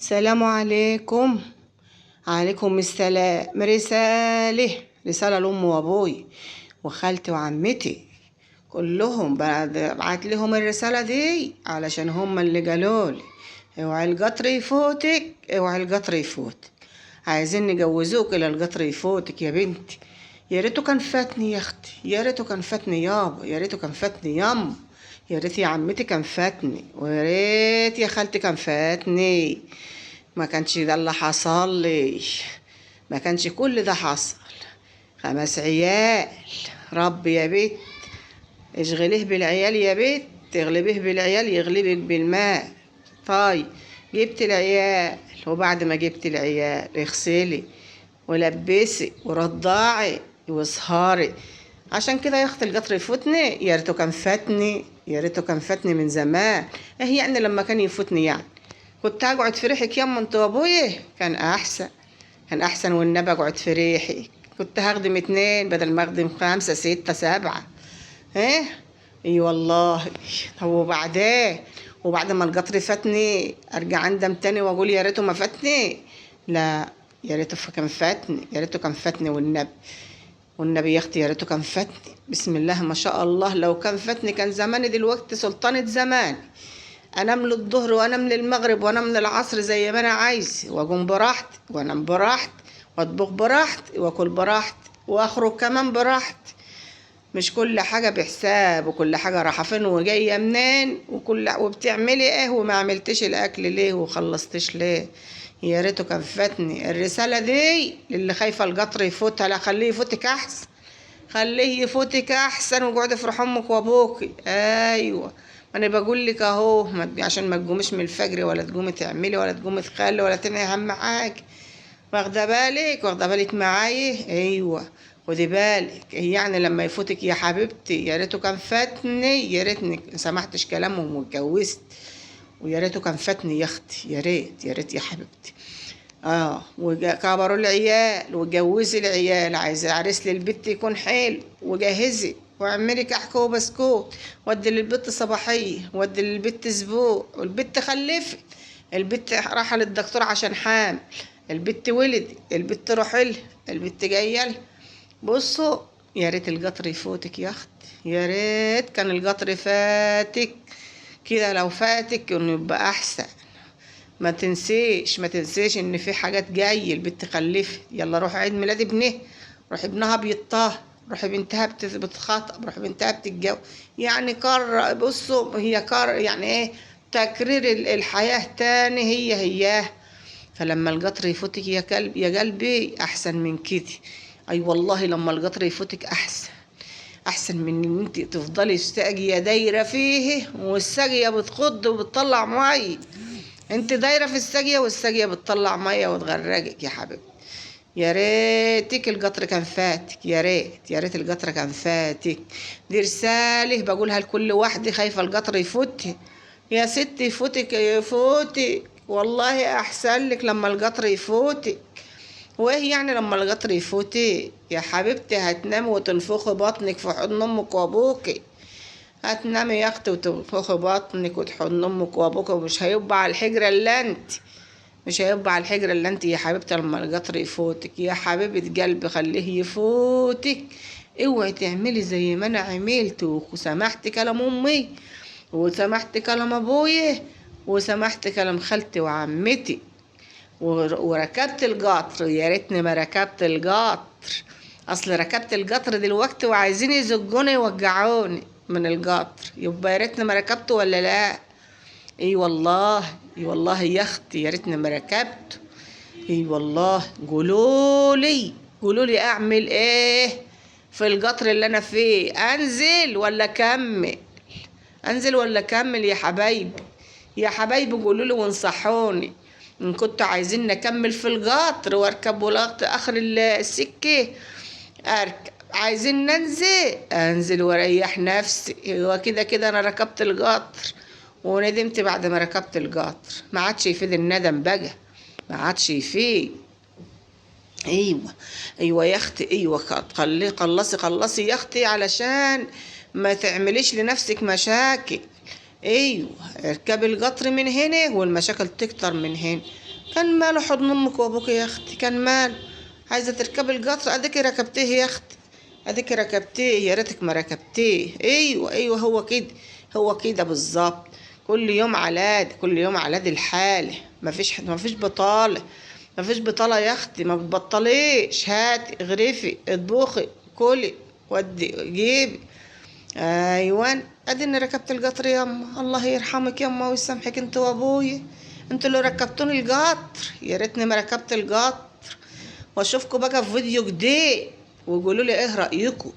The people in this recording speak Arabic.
السلام عليكم. عليكم السلام. رسالة لأمي وأبوي وخالتي وعمتي كلهم. بعت لهم الرسالة دي علشان هم اللي قالولي اوعي القطر يفوتك، اوعي القطر يفوتك، عايزين نجوزوك الى القطر يفوتك يا بنتي. يا ريته كان فاتني يا اختي، يا ريته كان فاتني يابا، يا ريته كان فاتني ياما، يا ريت يا عمتي كان فاتني، ويا ريت يا خالتي كان فاتني. ما كانش ده اللي حصل لي، ما كانش كل ده حصل. 5 عيال، رب يا بيت اشغليه بالعيال يا بيت، تغلبيه بالعيال يغلبك بالمال. طيب جبت العيال، وبعد ما جبت العيال اغسلي ولبسي ورضعي واسهري. عشان كده يا اخت القطر يفوتني؟ يا ريته كان فاتني، يا ريته كان فاتني من زمان. ايه يعني لما كان يفوتني يعني؟ كنت هقعد في ريحك يما انت وابويا؟ كان احسن، كان احسن والنبي اقعد في ريحك. كنت هخدم 2 بدل ما اخدم 5 6 7. ايه اي والله. طب وبعد ما القطر فاتني ارجع اندم تاني واقول يا ريته ما فاتني؟ لا، يا ريته كان فاتني، يا ريته كان فاتني والنبي. والنبي يا اختي يا ريته كان فاتني. بسم الله ما شاء الله، لو كان فاتني كان زماني دلوقتي سلطانة زمان. انام للظهر وانام للمغرب وانام للعصر زي ما انا عايز، واقوم براحتي وانام براحتي واطبخ براحتي واكل براحتي واخرج كمان براحتي. مش كل حاجة بحساب، وكل حاجة رايحة فين وجاية منين، وبتعملي ايه وما عملتش الاكل ليه وخلصتش ليه. يا ريته كان فاتني. الرسالة دي للي خايفة القطر يفوتها، لا خليه يفوتك احسن، خليه يفوتك احسن، وقعدي افرح امك وابوكي. ايوه، ما انا بقول لك اهو، عشان ما تقوميش من الفجر ولا تقومي تعملي ولا تقومي تخلي ولا تنهي هم حاجه. واخده بالك؟ واخده بالك معايا؟ ايوه خدي بالك. يعني لما يفوتك يا حبيبتي يا ريته كان فاتني، يا ريتني ما سمعتش كلامهم واتجوزت، ويا ريته كان فاتني يا اختي، يا ريت يا ريت يا حبيبتي. وكبروا العيال وجوزي العيال، عايزه عريس للبت يكون حلو، وجهزي واعملي كحك وبسكوت، ودي للبت صباحيه، ودي للبت اسبوع، والبت خلفت، البت رايحه للدكتور عشان حامل، البت ولد، البت روح لها، البت جايه لها. بصوا، يا ريت القطر يفوتك يا اختي، يا ريت كان القطر فاتك كده. لو فاتك انه يبقى احسن. ما تنسيش ان في حاجات جاي. البنت خلفت، يلا روح عيد ميلاد ابنها، روح ابنها بيطاه، روح بنتها بتخطب، روح بنتها بتتجوز. يعني بصوا هي يعني ايه، تكرير الحياة تاني هي. فلما القطر يفوتك يا كلب يا قلبي احسن من كده. اي والله لما القطر يفوتك احسن من ان انت تفضلي ساقية دايرة فيه، والساقية بتخض وبتطلع مي. انت دايره في الساقيه والساقيه بتطلع ميه وتغرقك يا حبيبتي. يا ريتك القطر كان فاتك، يا ريت يا ريت القطر كان فاتك. دي رساله بقولها لكل واحده خايفه القطر يفوتها. يا ستي يفوتك يفوتك، والله احسن لك لما القطر يفوتك. وايه يعني لما القطر يفوتك يا حبيبتي؟ هتنامي وتنفخي بطنك في حضن امك وابوكي، هتنامي يا اختي وتنفخي بطنك وتحضن امك وابوك، ومش هيبقى على الحجره الا انت، مش هيبقى على الحجره الا انت يا حبيبتي. لما القطر يفوتك يا حبيبه قلبي خليه يفوتك. اوعي تعملي زي ما انا عملت وسمحت كلام امي وسمحت كلام ابويا وسمحت كلام خالتي وعمتي وركبت القطر. يا ريتني ما ركبت القطر. اصل ركبت القطر دلوقتي وعايزين يزجوني يوجعوني من القطر، يبقى يا ريتني ما ركبته ولا لا؟ اي والله، اي والله يا اختي يا ريتني ما ركبته. اي والله. قولولي اعمل ايه في القطر اللي انا فيه؟ انزل ولا اكمل؟ انزل ولا اكمل يا حبايبي؟ يا حبايبي قولولي وانصحوني ان كنتوا عايزين نكمل في القطر واركب لغايه اخر السكه اركب، عايزين انزل واريح نفسي. هو كده كده انا ركبت القطر وندمت بعد ما ركبت القطر، ما عادش يفيد الندم بقى، ما عادش يفيد. ايوه ايوه يا اختي، ايوه خلصي يا اختي علشان ما تعمليش لنفسك مشاكل. ايوه، اركبي القطر من هنا والمشاكل تكتر من هنا. كان ماله حضن امك وابوك يا اختي، كان ماله. عايزه تركبي القطر اديكي ركبتيه يا اختي، اديكي ركبتيه، يا ريتك ما ركبتيه. ايوه ايوه، هو كده، هو كده بالظبط. كل يوم علاد، كل يوم علاد الحال. مفيش بطاله، مفيش بطاله يا اختي، ما بتبطليش. هاتي اغرفي اطبخي كلي ودي جيبي. ايوان، اديني ركبت القطر يما، الله يرحمك يما ويسامحك انت وابويا، انتوا اللي ركبتوني القطر. يا ريتني ما ركبت القطر. واشوفكم بقى في فيديو جديد وقولوا لي ايه رايكم.